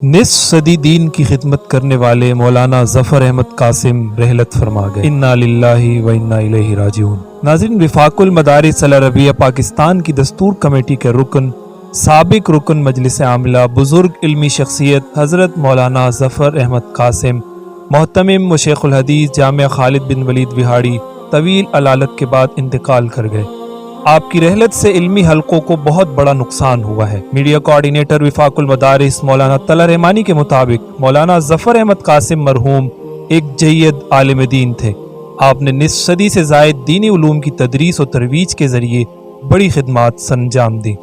نصف صدی دین کی خدمت کرنے والے مولانا ظفر احمد قاسم رحلت فرما گئے۔ انا للہ و انا الیہ راجعون۔ ناظرین، وفاق المدارس العربیہ پاکستان کی دستور کمیٹی کے رکن، سابق رکن مجلس عاملہ، بزرگ علمی شخصیت حضرت مولانا ظفر احمد قاسم، محتمم و شیخ الحدیث جامعہ خالد بن ولید وہاڑی، طویل علالت کے بعد انتقال کر گئے۔ آپ کی رحلت سے علمی حلقوں کو بہت بڑا نقصان ہوا ہے۔ میڈیا کوارڈینیٹر وفاق المدارس مولانا طلعت رحمانی کے مطابق مولانا ظفر احمد قاسم مرحوم ایک جید عالم دین تھے۔ آپ نے نصف صدی سے زائد دینی علوم کی تدریس و ترویج کے ذریعے بڑی خدمات سرانجام دی۔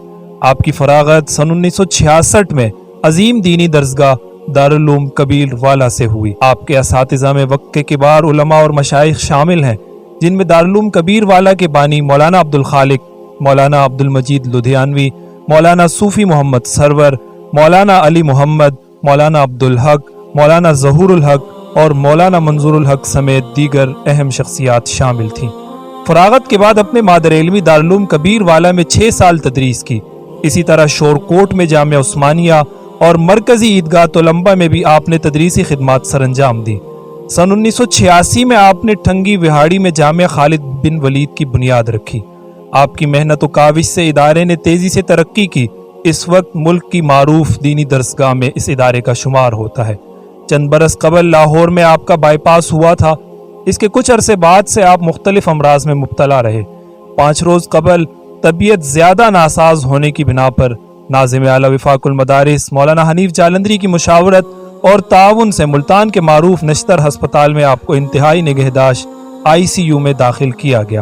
آپ کی فراغت سن 1966 میں عظیم دینی درسگاہ دارالعلوم کبیر والا سے ہوئی۔ آپ کے اساتذہ میں وقت کے کبار علماء اور مشائخ شامل ہیں، جن میں دارالعلوم کبیر والا کے بانی مولانا عبدالخالق، مولانا عبدالمجید لدھیانوی، مولانا صوفی محمد سرور، مولانا علی محمد، مولانا عبدالحق، مولانا ظہور الحق اور مولانا منظور الحق سمیت دیگر اہم شخصیات شامل تھیں۔ فراغت کے بعد اپنے مادر علمی دارالعلوم کبیر والا میں 6 سال تدریس کی۔ اسی طرح شورکوٹ میں جامعہ عثمانیہ اور مرکزی عیدگاہ تولمبہ میں بھی آپ نے تدریسی خدمات سرانجام دی۔ سن 1986 میں آپ نے ٹھنگی وہاڑی میں جامعہ خالد بن ولید کی بنیاد رکھی۔ آپ کی محنت و کاوش سے ادارے نے تیزی سے ترقی کی۔ اس وقت ملک کی معروف دینی درسگاہ میں اس ادارے کا شمار ہوتا ہے۔ چند برس قبل لاہور میں آپ کا بائی پاس ہوا تھا۔ اس کے کچھ عرصے بعد سے آپ مختلف امراض میں مبتلا رہے۔ 5 روز قبل طبیعت زیادہ ناساز ہونے کی بنا پر ناظم اعلیٰ وفاق المدارس مولانا حنیف جالندری کی مشاورت اور تعاون سے ملتان کے معروف نشتر ہسپتال میں آپ کو انتہائی نگہداشت ICU میں داخل کیا گیا۔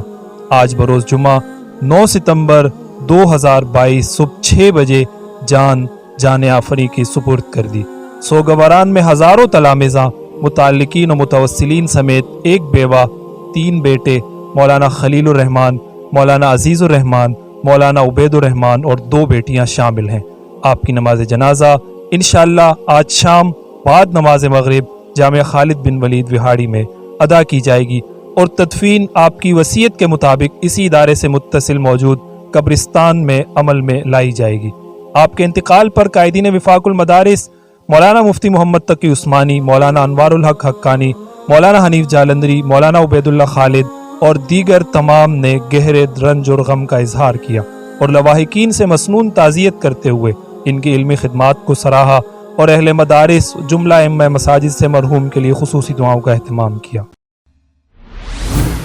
آج بروز جمعہ 9 ستمبر 2022 صبح 6 بجے جان آفری کی سپرد کر دی۔ سوگواران میں ہزاروں تلامذہ، متعلقین و متوسلین سمیت ایک بیوہ، 3 بیٹے مولانا خلیل الرحمن، مولانا عزیز الرحمن، مولانا عبید الرحمن اور 2 بیٹیاں شامل ہیں۔ آپ کی نماز جنازہ انشاءاللہ آج شام بعد نماز مغرب جامعہ خالد بن ولید وہاڑی میں ادا کی جائے گی اور تدفین آپ کی وصیت کے مطابق اسی ادارے سے متصل موجود قبرستان میں عمل میں لائی جائے گی۔ آپ کے انتقال پر قائدین وفاق المدارس مولانا مفتی محمد تقی عثمانی، مولانا انوار الحق حقانی، مولانا حنیف جالندری، مولانا عبید اللہ خالد اور دیگر تمام نے گہرے رنج اور غم کا اظہار کیا اور لواحقین سے مسنون تعزیت کرتے ہوئے ان کی علمی خدمات کو سراہا اور اہل مدارس جملہ ائمہ مساجد سے مرحوم کے لیے خصوصی دعاؤں کا اہتمام کیا۔